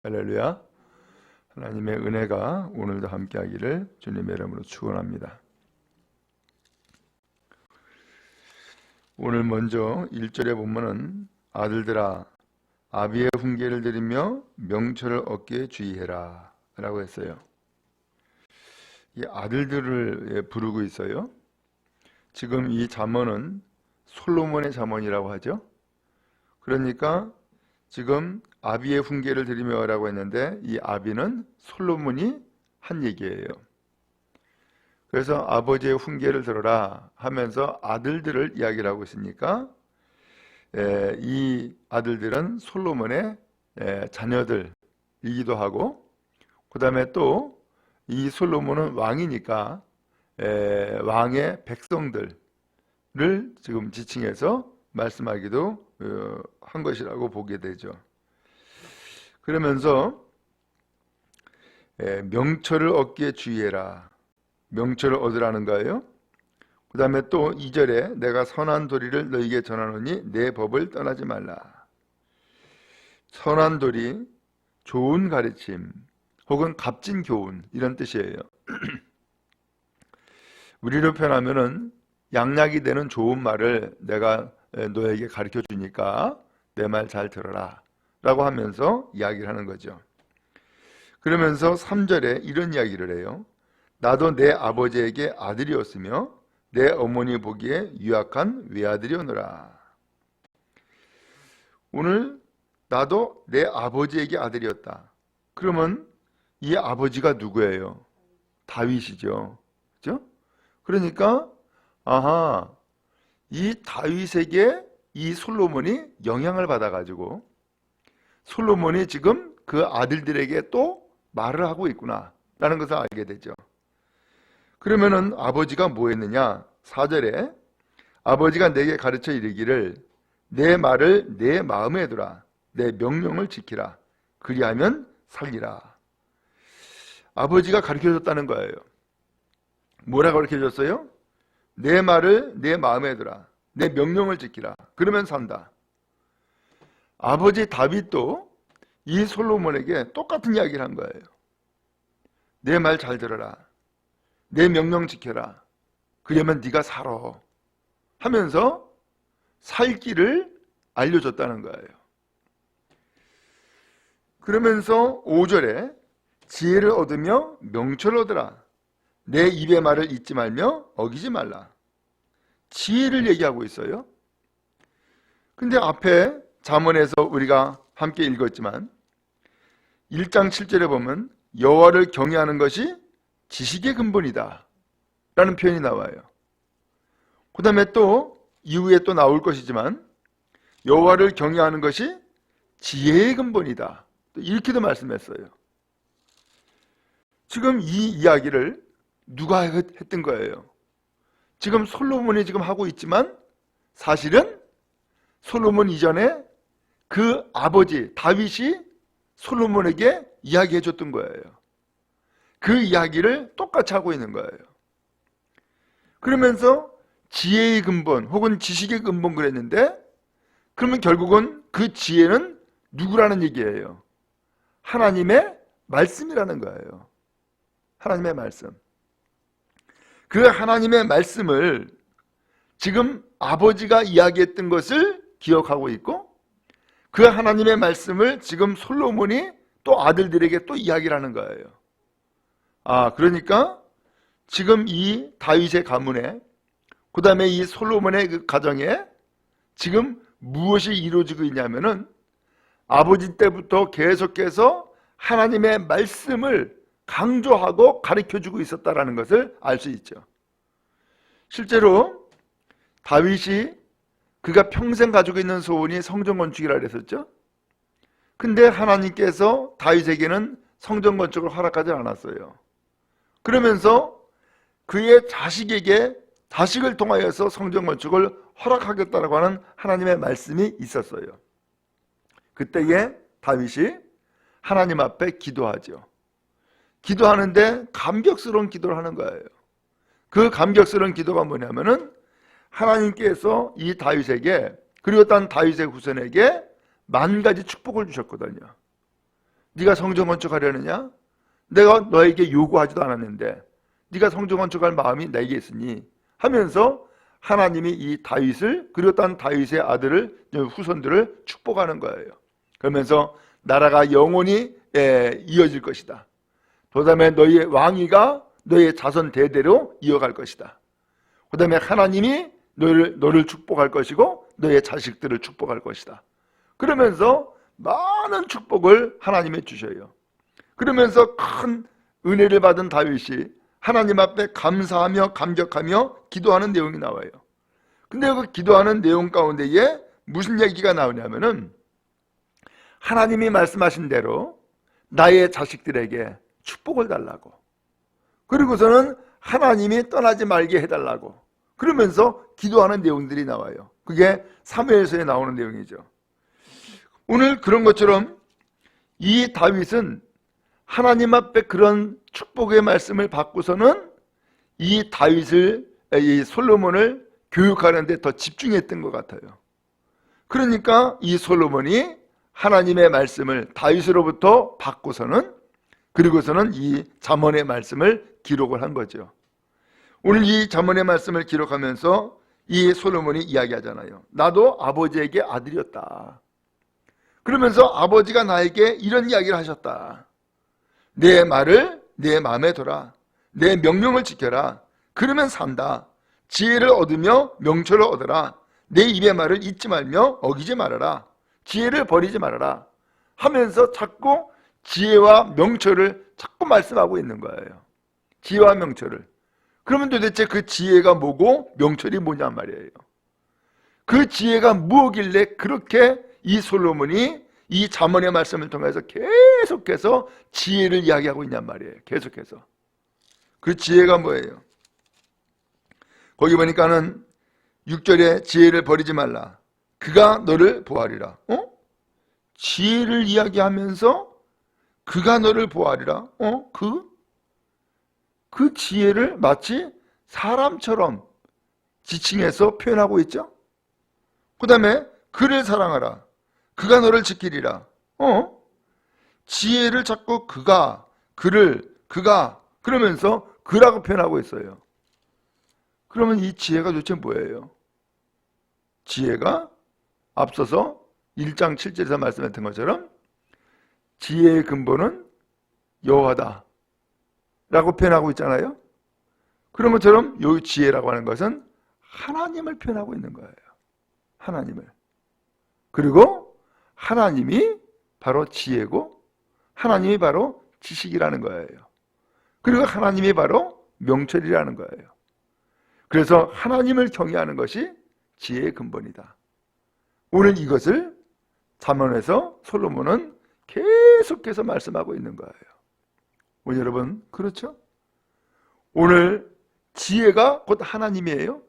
할렐루야. 하나님의 은혜가 오늘도 함께하기를 주님의 이름으로 축원합니다. 오늘 먼저 1절에 보면은 아들들아 아비의 훈계를 들으며 명철을 얻게 주의해라 라고 했어요. 이 아들들을 부르고 있어요. 지금 이 잠언은 솔로몬의 잠언이라고 하죠. 그러니까 지금 아비의 훈계를 들으며 라고 했는데 이 아비는 솔로몬이 한 얘기예요. 그래서 아버지의 훈계를 들어라 하면서 아들들을 이야기를 하고 있으니까 이 아들들은 솔로몬의 자녀들이기도 하고, 그 다음에 또 이 솔로몬은 왕이니까 왕의 백성들을 지금 지칭해서 말씀하기도 한 것이라고 보게 되죠. 그러면서 명철을 얻기에 주의해라. 명철을 얻으라는 거예요. 그 다음에 또 2절에 내가 선한 도리를 너에게 전하노니 내 법을 떠나지 말라. 선한 도리, 좋은 가르침 혹은 값진 교훈, 이런 뜻이에요. 우리로 표현하면은 양약이 되는 좋은 말을 내가 너에게 가르쳐 주니까 내 말 잘 들어라 라고 하면서 이야기를 하는 거죠. 그러면서 3절에 이런 이야기를 해요. 나도 내 아버지에게 아들이었으며 내 어머니 보기에 유약한 외아들이오노라. 오늘 나도 내 아버지에게 아들이었다. 그러면 이 아버지가 누구예요? 다윗이죠. 그렇죠? 그러니까 이 다윗에게 이 솔로몬이 영향을 받아가지고 솔로몬이 지금 그 아들들에게 또 말을 하고 있구나 라는 것을 알게 되죠. 그러면은 아버지가 뭐 했느냐? 4절에 아버지가 내게 가르쳐 이르기를 내 말을 내 마음에 두라. 내 명령을 지키라. 그리하면 살리라. 아버지가 가르쳐 줬다는 거예요. 뭐라고 가르쳐 줬어요? 내 말을 내 마음에 두라. 내 명령을 지키라. 그러면 산다. 아버지 다윗도 이 솔로몬에게 똑같은 이야기를 한 거예요. 내 말 잘 들어라. 내 명령 지켜라. 그러면 네가 살아. 하면서 살 길을 알려줬다는 거예요. 그러면서 5절에 지혜를 얻으며 명철을 얻으라. 내 입의 말을 잊지 말며 어기지 말라. 지혜를 얘기하고 있어요. 근데 앞에 잠언에서 우리가 함께 읽었지만 1장 7절에 보면 여호와를 경외하는 것이 지식의 근본이다 라는 표현이 나와요. 그 다음에 또 이후에 또 나올 것이지만 여호와를 경외하는 것이 지혜의 근본이다 이렇게도 말씀했어요. 지금 이 이야기를 누가 했던 거예요? 지금 솔로몬이 지금 하고 있지만 사실은 솔로몬 이전에 그 아버지 다윗이 솔로몬에게 이야기해 줬던 거예요. 그 이야기를 똑같이 하고 있는 거예요. 그러면서 지혜의 근본 혹은 지식의 근본 그랬는데 그러면 결국은 그 지혜는 누구라는 얘기예요? 하나님의 말씀이라는 거예요. 하나님의 말씀. 그 하나님의 말씀을 지금 아버지가 이야기했던 것을 기억하고 있고 그 하나님의 말씀을 지금 솔로몬이 또 아들들에게 또 이야기를 하는 거예요. 그러니까 지금 이 다윗의 가문에 그 다음에 이 솔로몬의 그 가정에 지금 무엇이 이루어지고 있냐면은 아버지 때부터 계속해서 하나님의 말씀을 강조하고 가르쳐주고 있었다는 것을 알 수 있죠. 실제로 다윗이 그가 평생 가지고 있는 소원이 성전 건축이라 그랬었죠. 근데 하나님께서 다윗에게는 성전 건축을 허락하지 않았어요. 그러면서 그의 자식을 통하여서 성전 건축을 허락하겠다라고 하는 하나님의 말씀이 있었어요. 그때에 다윗이 하나님 앞에 기도하죠. 기도하는데 감격스러운 기도를 하는 거예요. 그 감격스러운 기도가 뭐냐면은 하나님께서 이 다윗에게, 그리고 단 다윗의 후손에게 10,000가지 축복을 주셨거든요. 네가 성전 건축하려느냐? 내가 너에게 요구하지도 않았는데 네가 성전 건축할 마음이 내게 있으니 하면서 하나님이 이 다윗을, 그리고 단 다윗의 아들을, 후손들을 축복하는 거예요. 그러면서 나라가 영원히 이어질 것이다. 그 다음에 너희의 왕위가 너희의 자손 대대로 이어갈 것이다. 그 다음에 하나님이 너를 축복할 것이고 너희의 자식들을 축복할 것이다. 그러면서 많은 축복을 하나님이 주셔요. 그러면서 큰 은혜를 받은 다윗이 하나님 앞에 감사하며 감격하며 기도하는 내용이 나와요. 근데 그 기도하는 내용 가운데에 무슨 얘기가 나오냐면은 하나님이 말씀하신 대로 나의 자식들에게 축복을 달라고, 그리고서는 하나님이 떠나지 말게 해달라고, 그러면서 기도하는 내용들이 나와요. 그게 사무엘서에 나오는 내용이죠. 오늘 그런 것처럼 이 다윗은 하나님 앞에 그런 축복의 말씀을 받고서는 이 다윗을, 이 솔로몬을 교육하는 데 더 집중했던 것 같아요. 그러니까 이 솔로몬이 하나님의 말씀을 다윗으로부터 받고서는, 그리고서는 이 잠언의 말씀을 기록을 한 거죠. 오늘 이 잠언의 말씀을 기록하면서 이 솔로몬이 이야기하잖아요. 나도 아버지에게 아들이었다. 그러면서 아버지가 나에게 이런 이야기를 하셨다. 내 말을 내 마음에 둬라. 내 명령을 지켜라. 그러면 산다. 지혜를 얻으며 명철을 얻어라. 내 입의 말을 잊지 말며 어기지 말아라. 지혜를 버리지 말아라. 하면서 자꾸 지혜와 명철을 자꾸 말씀하고 있는 거예요. 지혜와 명철을. 그러면 도대체 그 지혜가 뭐고 명철이 뭐냔 말이에요. 그 지혜가 무엇길래 그렇게 이 솔로몬이 이 잠언의 말씀을 통해서 계속해서 지혜를 이야기하고 있냔 말이에요. 계속해서. 그 지혜가 뭐예요? 거기 보니까는 6절에 지혜를 버리지 말라. 그가 너를 보호하리라. 지혜를 이야기하면서 그가 너를 보호하리라. 그 지혜를 마치 사람처럼 지칭해서 표현하고 있죠. 그 다음에 그를 사랑하라. 그가 너를 지키리라. 지혜를 자꾸 그가, 그를, 그가 그러면서 그라고 표현하고 있어요. 그러면 이 지혜가 도대체 뭐예요? 지혜가 앞서서 1장 7절에서 말씀했던 것처럼 지혜의 근본은 여호와다 라고 표현하고 있잖아요. 그런 것처럼 이 지혜라고 하는 것은 하나님을 표현하고 있는 거예요. 하나님을. 그리고 하나님이 바로 지혜고 하나님이 바로 지식이라는 거예요. 그리고 하나님이 바로 명철이라는 거예요. 그래서 하나님을 경외하는 것이 지혜의 근본이다. 오늘 이것을 잠언에서 솔로몬은 계속해서 말씀하고 있는 거예요. 오늘 여러분, 그렇죠? 오늘 지혜가 곧 하나님이에요.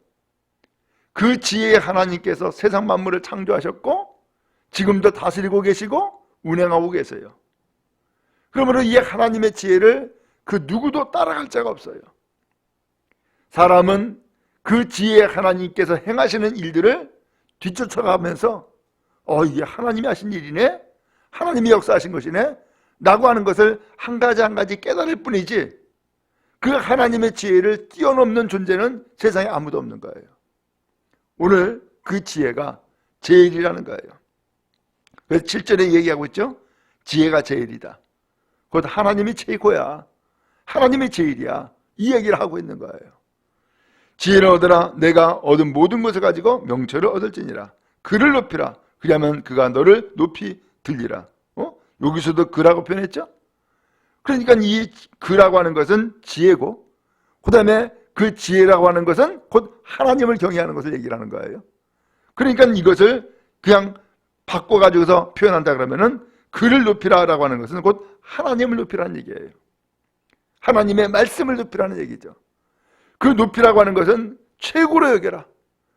그 지혜의 하나님께서 세상 만물을 창조하셨고 지금도 다스리고 계시고 운행하고 계세요. 그러므로 이 하나님의 지혜를 그 누구도 따라갈 자가 없어요. 사람은 그 지혜의 하나님께서 행하시는 일들을 뒤쫓아가면서 이게 하나님이 하신 일이네? 하나님이 역사하신 것이네? 라고 하는 것을 한 가지 한 가지 깨달을 뿐이지 그 하나님의 지혜를 뛰어넘는 존재는 세상에 아무도 없는 거예요. 오늘 그 지혜가 제일이라는 거예요. 그래서 7절에 얘기하고 있죠. 지혜가 제일이다. 곧 하나님이 최고야. 하나님이 제일이야. 이 얘기를 하고 있는 거예요. 지혜를 얻으라. 내가 얻은 모든 것을 가지고 명철을 얻을지니라. 그를 높이라. 그러면 그가 너를 높이 들리라. 여기서도 그라고 표현했죠. 그러니까 이 그라고 하는 것은 지혜고 그 다음에 그 지혜라고 하는 것은 곧 하나님을 경외하는 것을 얘기를 하는 거예요. 그러니까 이것을 그냥 바꿔가지고서 표현한다 그러면은 그를 높이라라고 하는 것은 곧 하나님을 높이라는 얘기예요. 하나님의 말씀을 높이라는 얘기죠. 그 높이라고 하는 것은 최고로 여겨라.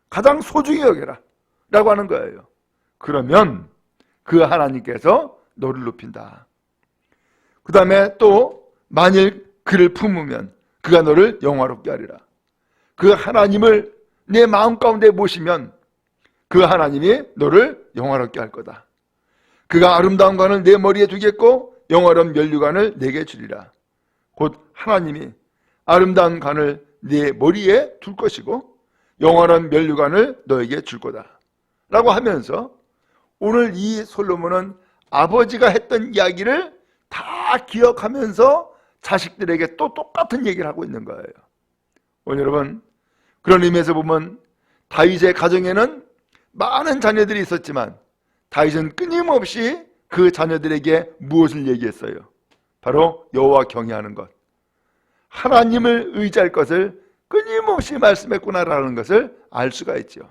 가장 소중히 여겨라. 라고 하는 거예요. 그러면 그 하나님께서 너를 높인다. 그 다음에 또 만일 그를 품으면 그가 너를 영화롭게 하리라. 그 하나님을 내 마음 가운데 모시면 그 하나님이 너를 영화롭게 할 거다. 그가 아름다운 관을 내 머리에 두겠고 영화로운 면류관을 내게 주리라. 곧 하나님이 아름다운 관을 네 머리에 둘 것이고 영원한 면류관을 너에게 줄 거다 라고 하면서 오늘 이 솔로몬은 아버지가 했던 이야기를 다 기억하면서 자식들에게 또 똑같은 얘기를 하고 있는 거예요. 오늘 여러분, 그런 의미에서 보면 다윗의 가정에는 많은 자녀들이 있었지만 다윗은 끊임없이 그 자녀들에게 무엇을 얘기했어요? 바로 여호와 경외하는 것, 하나님을 의지할 것을 끊임없이 말씀했구나라는 것을 알 수가 있죠.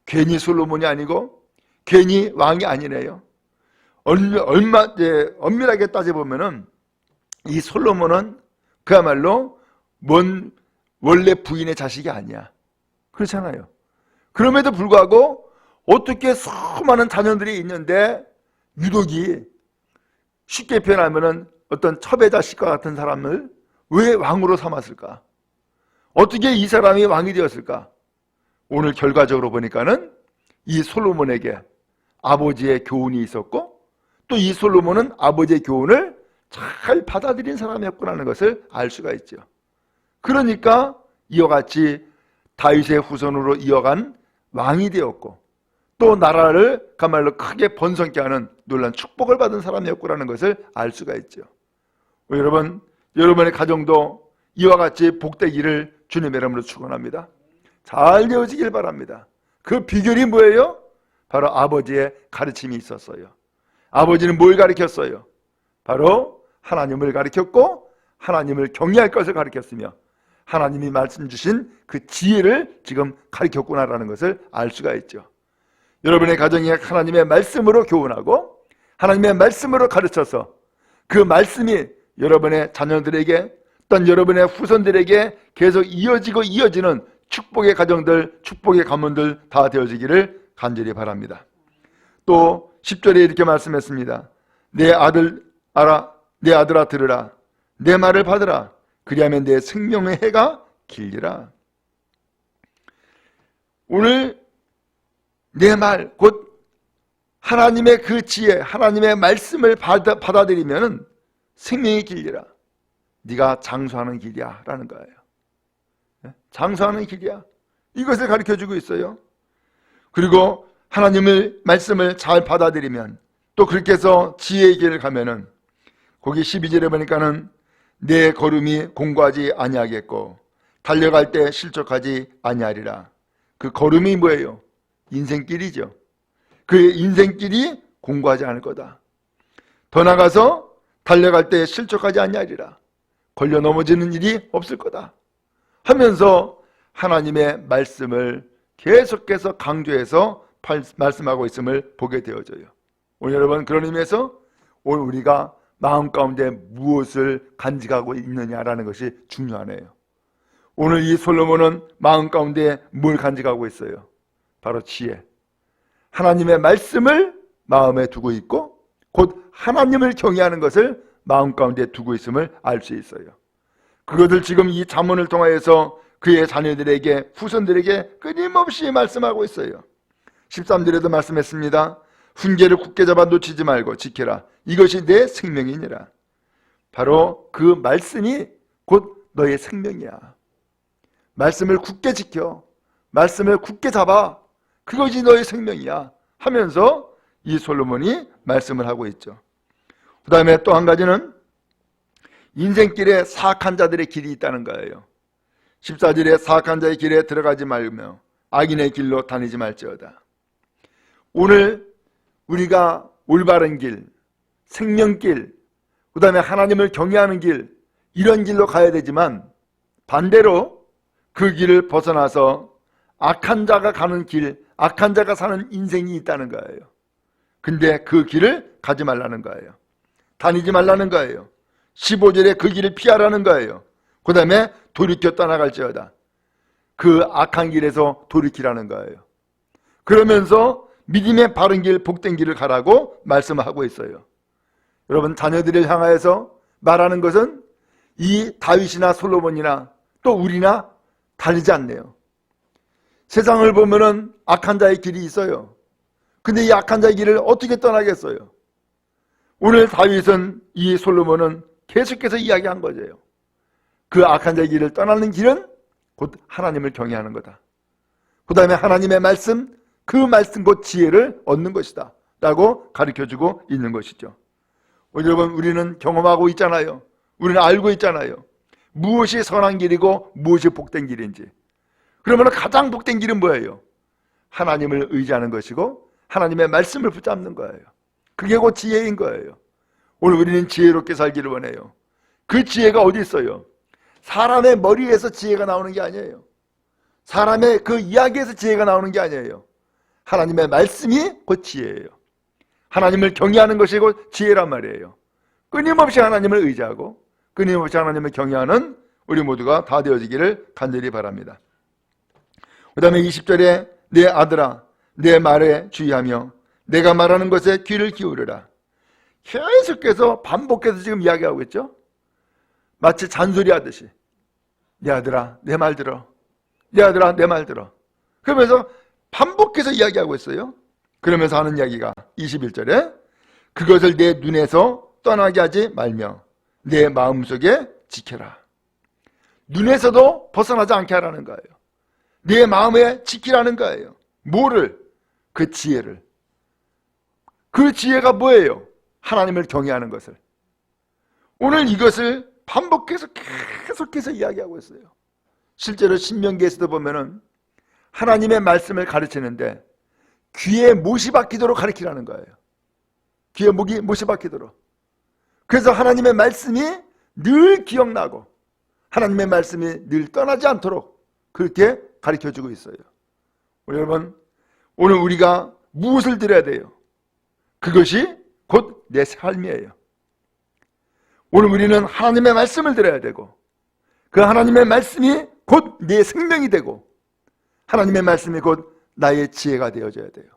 괜히 솔로몬이 아니고 괜히 왕이 아니네요. 엄밀하게 따져보면은 이 솔로몬은 그야말로 원래 부인의 자식이 아니야. 그렇잖아요. 그럼에도 불구하고 어떻게 수많은 자녀들이 있는데 유독이 쉽게 표현하면은 어떤 첩의 자식과 같은 사람을 왜 왕으로 삼았을까? 어떻게 이 사람이 왕이 되었을까? 오늘 결과적으로 보니까는 이 솔로몬에게 아버지의 교훈이 있었고 또 이 솔로몬은 아버지의 교훈을 잘 받아들인 사람이었구나는 것을 알 수가 있죠. 그러니까 이와 같이 다윗의 후손으로 이어간 왕이 되었고 또 나라를 그야말로 크게 번성케 하는 놀라운 축복을 받은 사람이었구나는 것을 알 수가 있죠. 여러분, 여러분의 가정도 이와 같이 복되기를 주님의 이름으로 축원합니다. 잘 되어지길 바랍니다. 그 비결이 뭐예요? 바로 아버지의 가르침이 있었어요. 아버지는 뭘 가르쳤어요? 바로 하나님을 가르쳤고 하나님을 경외할 것을 가르쳤으며 하나님이 말씀 주신 그 지혜를 지금 가르쳤구나라는 것을 알 수가 있죠. 여러분의 가정이 하나님의 말씀으로 교훈하고 하나님의 말씀으로 가르쳐서 그 말씀이 여러분의 자녀들에게 또한 여러분의 후손들에게 계속 이어지는 축복의 가정들, 축복의 가문들 다 되어지기를 간절히 바랍니다. 또 10절에 이렇게 말씀했습니다. 내 아들아 들으라. 내 말을 받으라. 그리하면 내 생명의 해가 길리라. 오늘 내 말, 곧 하나님의 그 지혜, 하나님의 말씀을 받아들이면 생명이 길리라. 네가 장수하는 길이야 라는 거예요. 장수하는 길이야. 이것을 가르쳐주고 있어요. 그리고 하나님의 말씀을 잘 받아들이면 또 그렇게 해서 지혜의 길을 가면은 거기 12절에 보니까는 내 걸음이 공고하지 아니하겠고 달려갈 때 실족하지 아니하리라. 그 걸음이 뭐예요? 인생길이죠. 그 인생길이 공고하지 않을 거다. 더 나가서 달려갈 때 실족하지 아니하리라. 걸려 넘어지는 일이 없을 거다 하면서 하나님의 말씀을 계속해서 강조해서 말씀하고 있음을 보게 되어져요. 오늘 여러분, 그런 의미에서 오늘 우리가 마음 가운데 무엇을 간직하고 있느냐라는 것이 중요하네요. 오늘 이 솔로몬은 마음 가운데 뭘 간직하고 있어요? 바로 지혜, 하나님의 말씀을 마음에 두고 있고 곧 하나님을 경외하는 것을 마음 가운데 두고 있음을 알 수 있어요. 그것을 지금 이 잠언을 통하여서 그의 자녀들에게, 후손들에게 끊임없이 말씀하고 있어요. 13절에도 말씀했습니다. 훈계를 굳게 잡아 놓치지 말고 지켜라. 이것이 내 생명이니라. 바로 그 말씀이 곧 너의 생명이야. 말씀을 굳게 지켜, 말씀을 굳게 잡아, 그것이 너의 생명이야 하면서 이 솔로몬이 말씀을 하고 있죠. 그 다음에 또 한 가지는 인생길에 사악한 자들의 길이 있다는 거예요. 14절에 사악한 자의 길에 들어가지 말며 악인의 길로 다니지 말지어다. 오늘 우리가 올바른 길, 생명길, 그 다음에 하나님을 경외하는 길, 이런 길로 가야 되지만 반대로 그 길을 벗어나서 악한 자가 가는 길, 악한 자가 사는 인생이 있다는 거예요. 근데 그 길을 가지 말라는 거예요. 다니지 말라는 거예요. 15절에 그 길을 피하라는 거예요. 그 다음에 돌이켜 떠나갈지어다. 그 악한 길에서 돌이키라는 거예요. 그러면서 믿음의 바른 길, 복된 길을 가라고 말씀하고 있어요. 여러분, 자녀들을 향하여서 말하는 것은 이 다윗이나 솔로몬이나 또 우리나 달리지 않네요. 세상을 보면은 악한 자의 길이 있어요. 근데 이 악한 자의 길을 어떻게 떠나겠어요? 오늘 다윗은, 이 솔로몬은 계속해서 이야기한 거죠. 그 악한 자의 길을 떠나는 길은 곧 하나님을 경외하는 거다. 그 다음에 하나님의 말씀, 그 말씀 곧 지혜를 얻는 것이다 라고 가르쳐주고 있는 것이죠. 여러분, 우리는 경험하고 있잖아요. 우리는 알고 있잖아요. 무엇이 선한 길이고 무엇이 복된 길인지. 그러면 가장 복된 길은 뭐예요? 하나님을 의지하는 것이고 하나님의 말씀을 붙잡는 거예요. 그게 곧 지혜인 거예요. 오늘 우리는 지혜롭게 살기를 원해요. 그 지혜가 어디 있어요? 사람의 머리에서 지혜가 나오는 게 아니에요. 사람의 그 이야기에서 지혜가 나오는 게 아니에요. 하나님의 말씀이 곧 지혜예요. 하나님을 경외하는 것이 곧 지혜란 말이에요. 끊임없이 하나님을 의지하고 끊임없이 하나님을 경외하는 우리 모두가 다 되어지기를 간절히 바랍니다. 그 다음에 20절에 내 아들아 내 말에 주의하며 내가 말하는 것에 귀를 기울여라. 계속해서 반복해서 지금 이야기하고 있죠. 마치 잔소리하듯이 내 아들아 내 말 들어, 내 아들아 내 말 들어. 그러면서 반복해서 이야기하고 있어요. 그러면서 하는 이야기가 21절에 그것을 내 눈에서 떠나게 하지 말며 내 마음속에 지켜라. 눈에서도 벗어나지 않게 하라는 거예요. 내 마음에 지키라는 거예요. 뭐를? 그 지혜를. 그 지혜가 뭐예요? 하나님을 경외하는 것을. 오늘 이것을 반복해서 계속해서 이야기하고 있어요. 실제로 신명기에서도 보면은 하나님의 말씀을 가르치는데 귀에 못이 박히도록 가르치라는 거예요. 귀에 못이 박히도록. 그래서 하나님의 말씀이 늘 기억나고 하나님의 말씀이 늘 떠나지 않도록 그렇게 가르쳐주고 있어요. 여러분, 오늘 우리가 무엇을 들어야 돼요? 그것이 곧 내 삶이에요. 오늘 우리는 하나님의 말씀을 들어야 되고 그 하나님의 말씀이 곧 내 생명이 되고 하나님의 말씀이 곧 나의 지혜가 되어져야 돼요.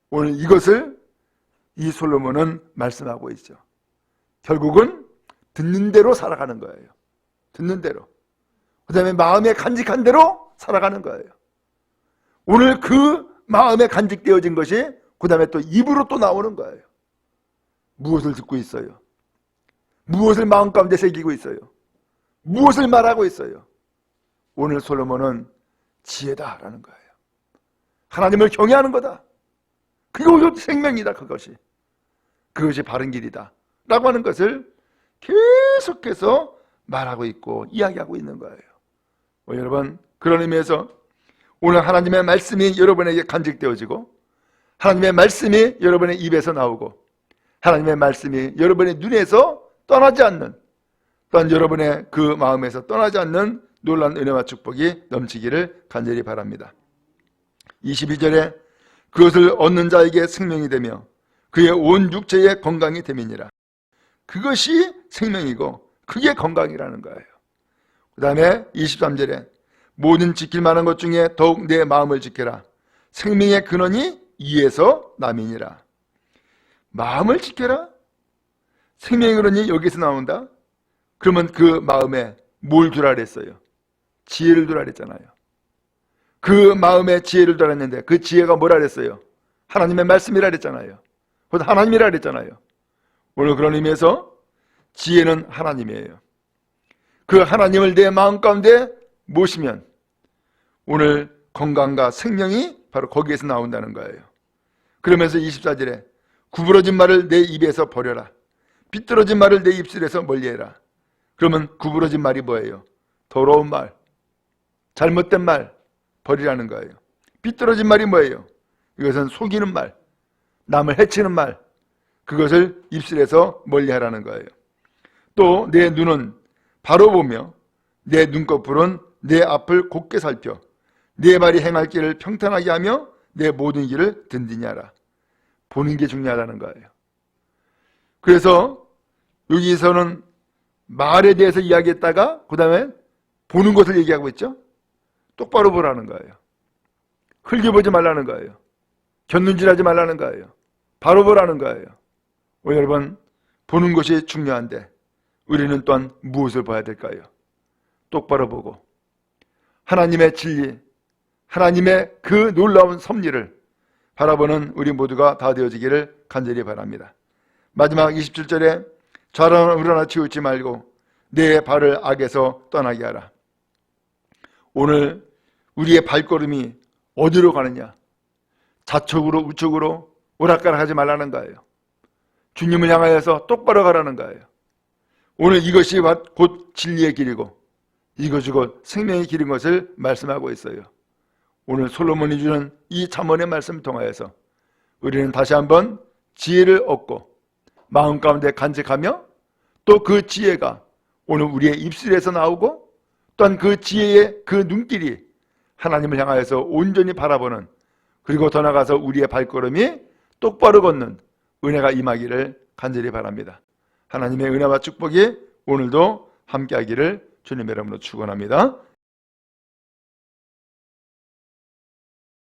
오늘 이것을 이 솔로몬은 말씀하고 있죠. 결국은 듣는 대로 살아가는 거예요. 듣는 대로. 그 다음에 마음에 간직한 대로 살아가는 거예요. 오늘 그 마음에 간직되어진 것이 그 다음에 또 입으로 또 나오는 거예요. 무엇을 듣고 있어요? 무엇을 마음 가운데 새기고 있어요? 무엇을 말하고 있어요? 오늘 솔로몬은 지혜다라는 거예요. 하나님을 경외하는 거다. 그것이 생명이다. 그것이 바른 길이다 라고 하는 것을 계속해서 말하고 있고 이야기하고 있는 거예요. 여러분, 그런 의미에서 오늘 하나님의 말씀이 여러분에게 간직되어지고 하나님의 말씀이 여러분의 입에서 나오고 하나님의 말씀이 여러분의 눈에서 떠나지 않는, 또한 여러분의 그 마음에서 떠나지 않는 놀라운 은혜와 축복이 넘치기를 간절히 바랍니다. 22절에 그것을 얻는 자에게 생명이 되며 그의 온 육체의 건강이 됨이니라. 그것이 생명이고 그게 건강이라는 거예요. 그 다음에 23절에 모든 지킬 만한 것 중에 더욱 내 마음을 지켜라. 생명의 근원이 이에서 남이니라. 마음을 지켜라? 생명의 근원이 여기서 나온다? 그러면 그 마음에 뭘 두라 그랬어요? 지혜를 두라 그랬잖아요. 그 마음에 지혜를 두라 했는데 그 지혜가 뭐라 그랬어요? 하나님의 말씀이라 그랬잖아요. 곧 하나님이라 그랬잖아요. 오늘 그런 의미에서 지혜는 하나님이에요. 그 하나님을 내 마음 가운데 모시면 오늘 건강과 생명이 바로 거기에서 나온다는 거예요. 그러면서 24절에 구부러진 말을 내 입에서 버려라. 삐뚤어진 말을 내 입술에서 멀리해라. 그러면 구부러진 말이 뭐예요? 더러운 말, 잘못된 말 버리라는 거예요. 삐뚤어진 말이 뭐예요? 이것은 속이는 말, 남을 해치는 말, 그것을 입술에서 멀리하라는 거예요. 또 내 눈은 바로 보며 내 눈꺼풀은 내 앞을 곱게 살펴 내 발이 행할 길을 평탄하게 하며 내 모든 길을 든든히 하라. 보는 게 중요하다는 거예요. 그래서 여기서는 말에 대해서 이야기했다가 그 다음에 보는 것을 얘기하고 있죠. 똑바로 보라는 거예요. 흘겨보지 말라는 거예요. 곁눈질하지 말라는 거예요. 바로 보라는 거예요. 여러분, 보는 것이 중요한데 우리는 또한 무엇을 봐야 될까요? 똑바로 보고 하나님의 진리, 하나님의 그 놀라운 섭리를 바라보는 우리 모두가 다 되어지기를 간절히 바랍니다. 마지막 27절에 좌로나 우로나 치우치 말고 내 발을 악에서 떠나게 하라. 오늘 우리의 발걸음이 어디로 가느냐? 좌측으로 우측으로 오락가락하지 말라는 거예요. 주님을 향하여서 똑바로 가라는 거예요. 오늘 이것이 곧 진리의 길이고 이것이 곧 생명의 길인 것을 말씀하고 있어요. 오늘 솔로몬이 주는 이 잠언의 말씀을 통하여서 우리는 다시 한번 지혜를 얻고 마음 가운데 간직하며 또 그 지혜가 오늘 우리의 입술에서 나오고 또한 그 지혜의 그 눈길이 하나님을 향하여서 온전히 바라보는, 그리고 더 나아가서 우리의 발걸음이 똑바로 걷는 은혜가 임하기를 간절히 바랍니다. 하나님의 은혜와 축복이 오늘도 함께하기를 주님의 이름으로 축원합니다.